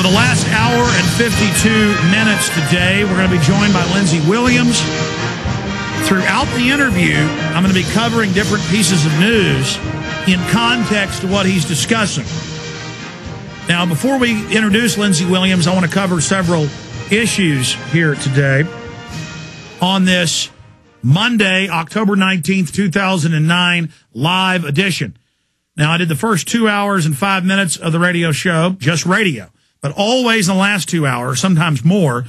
For the last hour and 52 minutes today, we're going to be joined by Lindsey Williams. Throughout the interview, I'm going to be covering different pieces of news in context to what he's discussing. Now, before we introduce Lindsey Williams, I want to cover several issues here today on this Monday, October 19th, 2009, live edition. Now, I did the first 2 hours and 5 minutes of the radio show, just radio. But always in the last 2 hours, sometimes more,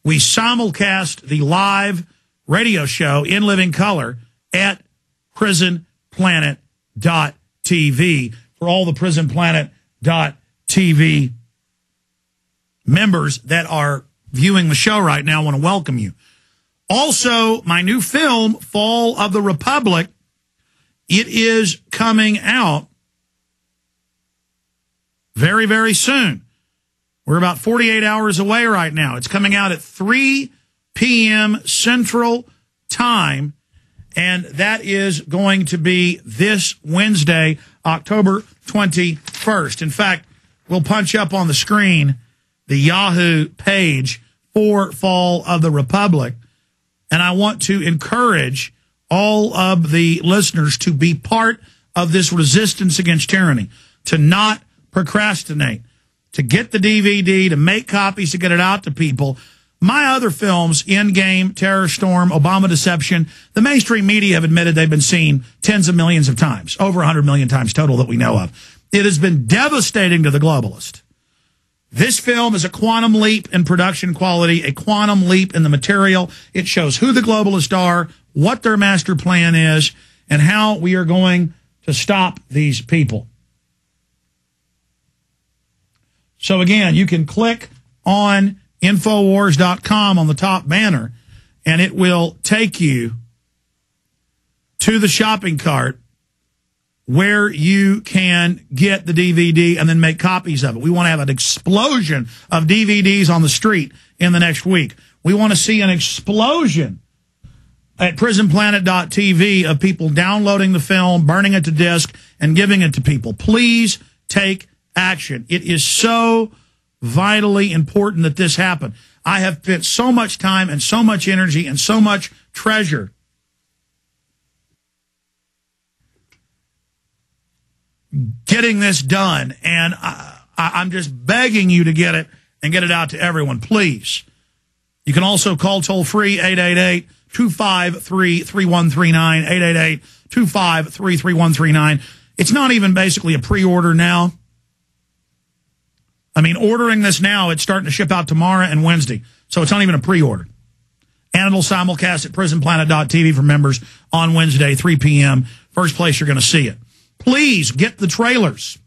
we simulcast the live radio show in living color at prisonplanet.tv. For all the prisonplanet.tv members that are viewing the show right now, I want to welcome you. Also, my new film, Fall of the Republic, it is coming out very, very soon. We're about 48 hours away right now. It's coming out at 3 p.m. Central Time, and that is going to be this Wednesday, October 21st. In fact, we'll punch up on the screen the Yahoo page for Fall of the Republic, and I want to encourage all of the listeners to be part of this resistance against tyranny, to not procrastinate, to get the DVD, to make copies, to get it out to people. My other films, Endgame, Terror Storm, Obama Deception, the mainstream media have admitted they've been seen tens of millions of times, over 100 million times total that we know of. It has been devastating to the globalist. This film is a quantum leap in production quality, a quantum leap in the material. It shows who the globalists are, what their master plan is, and how we are going to stop these people. So again, you can click on Infowars.com on the top banner, and it will take you to the shopping cart where you can get the DVD and then make copies of it. We want to have an explosion of DVDs on the street in the next week. We want to see an explosion at prisonplanet.tv of people downloading the film, burning it to disc, and giving it to people. Please take action. It is so vitally important that this happen. I have spent so much time and so much energy and so much treasure getting this done, and I'm just begging you to get it and get it out to everyone, please. You can also call toll-free 888-253-3139, 888-253-3139. It's not even basically a pre-order now. I mean, ordering this now, it's starting to ship out tomorrow and Wednesday. So it's not even a pre-order. And it'll simulcast at prisonplanet.tv for members on Wednesday, 3 p.m. First place you're going to see it. Please get the trailers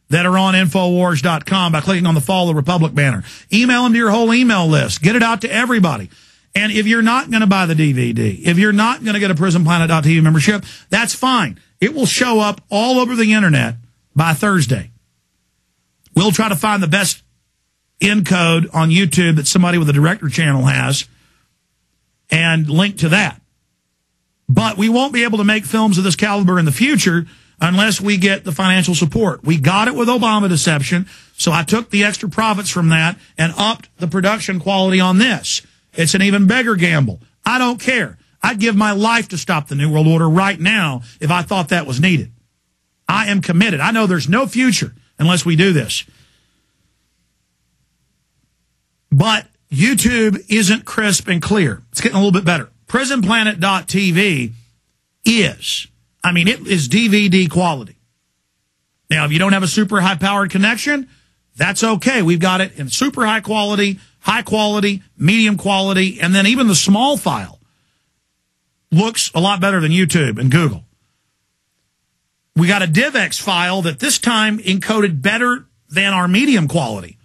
that are on Infowars.com by clicking on the Fall of the Republic banner. Email them to your whole email list. Get it out to everybody. And if you're not going to buy the DVD, if you're not going to get a prisonplanet.tv membership, that's fine. It will show up all over the internet by Thursday. We'll try to find the best encode on YouTube that somebody with a director channel has and link to that. But we won't be able to make films of this caliber in the future unless we get the financial support. We got it with Obama Deception, so I took the extra profits from that and upped the production quality on this. It's an even bigger gamble. I don't care. I'd give my life to stop the New World Order right now if I thought that was needed. I am committed. I know there's no future unless we do this. But YouTube isn't crisp and clear. It's getting a little bit better. prisonplanet.tv is, I mean, it is DVD quality. Now, if you don't have a super high-powered connection, that's okay. We've got it in super high quality, medium quality, and then even the small file looks a lot better than YouTube and Google. We got a DivX file that this time encoded better than our medium quality.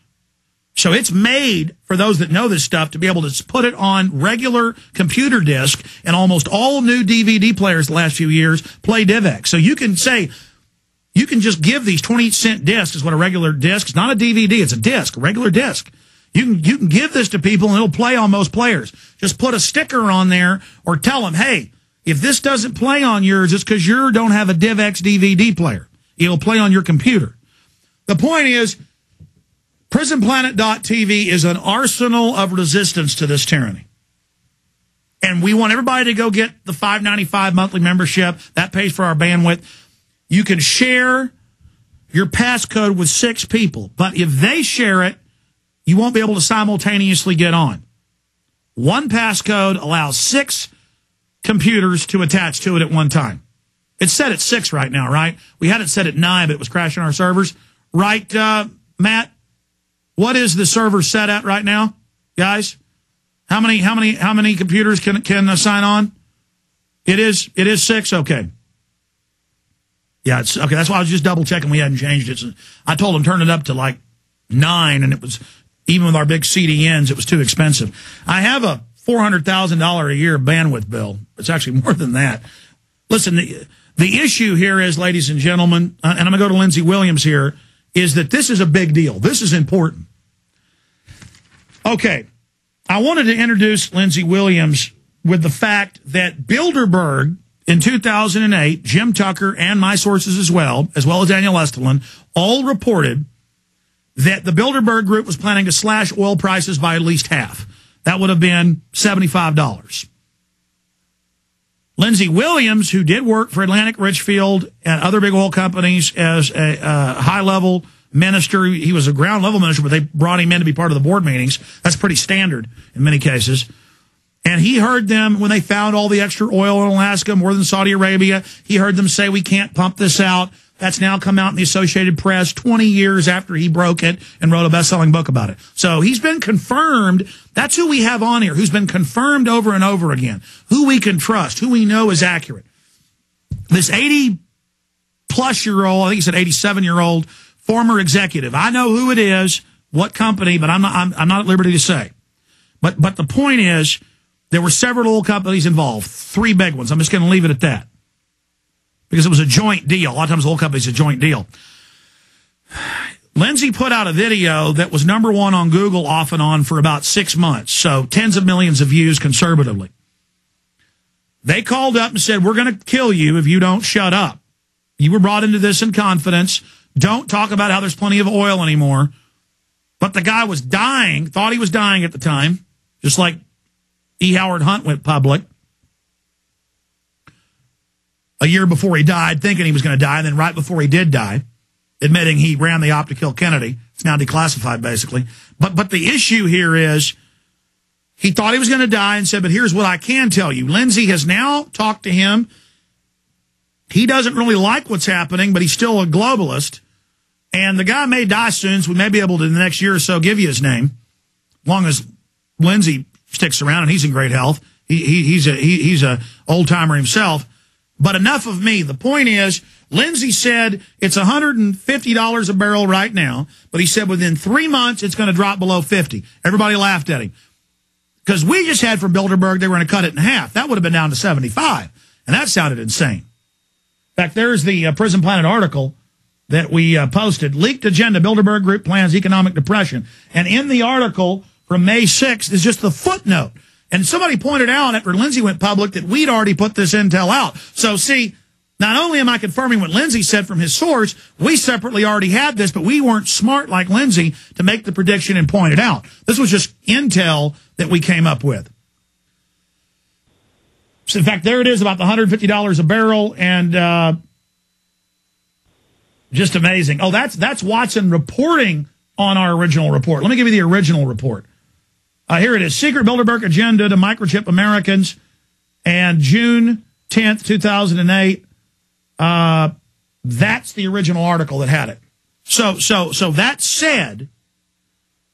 So it's made, for those that know this stuff, to be able to put it on regular computer disk, and almost all new DVD players the last few years play DivX. So you can say, you can just give these 20-cent discs, is what a regular disc, it's not a DVD, it's a disc, a regular disc. You can give this to people and it'll play on most players. Just put a sticker on there or tell them, hey, if this doesn't play on yours, it's because you don't have a DivX DVD player. It'll play on your computer. the point is, PrisonPlanet.tv is an arsenal of resistance to this tyranny. And we want everybody to go get the $5.95 monthly membership. That pays for our bandwidth. You can share your passcode with 6 people, but if they share it, you won't be able to simultaneously get on. One passcode allows 6 computers to attach to it at one time. It's set at 6 right now, right? We had it set at 9, but it was crashing our servers. Right, Matt? What is the server set at right now, guys? How many computers can sign on? It is 6. Okay. Yeah, it's okay. That's why I was just double checking we hadn't changed it. I told them turn it up to like 9, and it was, even with our big CDNs, it was too expensive. I have a $400,000 a year bandwidth bill. It's actually more than that. Listen, the issue here is, ladies and gentlemen, and I'm going to go to Lindsey Williams here, is that this is a big deal. This is important. Okay, I wanted to introduce Lindsey Williams with the fact that Bilderberg in 2008, Jim Tucker and my sources as well as Daniel Estulin, all reported that the Bilderberg group was planning to slash oil prices by at least half. That would have been $75. Lindsey Williams, who did work for Atlantic Richfield and other big oil companies as a high-level minister. He was a ground-level minister, but they brought him in to be part of the board meetings. That's pretty standard in many cases. And he heard them when they found all the extra oil in Alaska, more than Saudi Arabia. He heard them say, we can't pump this out. That's now come out in the Associated Press 20 years after he broke it and wrote a best-selling book about it. So he's been confirmed. That's who we have on here, who's been confirmed over and over again, who we can trust, who we know is accurate. This 80-plus-year-old, I think he said 87-year-old former executive. I know who it is, what company, but I'm not at liberty to say. But the point is, there were several oil companies involved, 3 big ones. I'm just going to leave it at that, because it was a joint deal. A lot of times oil companies, a joint deal. Lindsey put out a video that was #1 on Google off and on for about 6 months, so tens of millions of views conservatively. They called up and said, we're going to kill you if you don't shut up. You were brought into this in confidence. Don't talk about how there's plenty of oil anymore. But the guy was dying, thought he was dying at the time, just like E. Howard Hunt went public a year before he died, thinking he was going to die, and then right before he did die, admitting he ran the op to kill Kennedy. It's now declassified, basically. But the issue here is he thought he was going to die and said, but here's what I can tell you. Lindsey has now talked to him. He doesn't really like what's happening, but he's still a globalist. And the guy may die soon, so we may be able to, in the next year or so, give you his name, as long as Lindsey sticks around and he's in great health. He's a old-timer himself. But enough of me. The point is, Lindsey said it's $150 a barrel right now, but he said within 3 months it's going to drop below 50. Everybody laughed at him. Because we just had from Bilderberg they were going to cut it in half. That would have been down to 75. And that sounded insane. In fact, there's the Prison Planet article that we posted. Leaked agenda, Bilderberg Group plans economic depression. And in the article from May 6th is just the footnote. And somebody pointed out after Lindsey went public that we'd already put this intel out. So, see, not only am I confirming what Lindsey said from his source, we separately already had this, but we weren't smart like Lindsey to make the prediction and point it out. This was just intel that we came up with. So, in fact, there it is, about the $150 a barrel, and just amazing. Oh, that's Watson reporting on our original report. Let me give you the original report. Here it is. Secret Bilderberg agenda to microchip Americans. And June 10th, 2008. That's the original article that had it. So that said,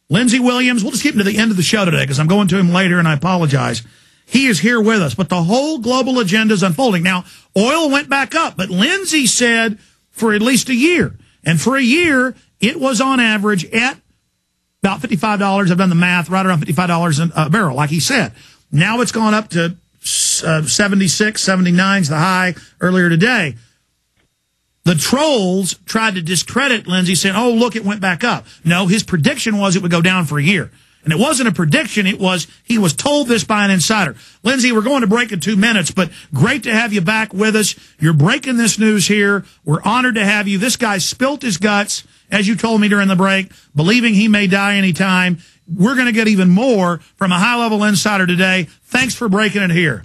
Lindsey Williams, we'll just keep him to the end of the show today because I'm going to him later and I apologize. He is here with us, but the whole global agenda is unfolding. Now, oil went back up, but Lindsey said for at least a year. And for a year, it was on average at about $55. I've done the math, right around $55 a barrel, like he said. Now it's gone up to 76, 79 is the high earlier today. The trolls tried to discredit Lindsey, saying, oh, look, it went back up. No, his prediction was it would go down for a year. And it wasn't a prediction. It was he was told this by an insider. Lindsey, we're going to break in 2 minutes, but great to have you back with us. You're breaking this news here. We're honored to have you. This guy spilt his guts as you told me during the break, believing he may die anytime. We're going to get even more from a high-level insider today. Thanks for breaking it here.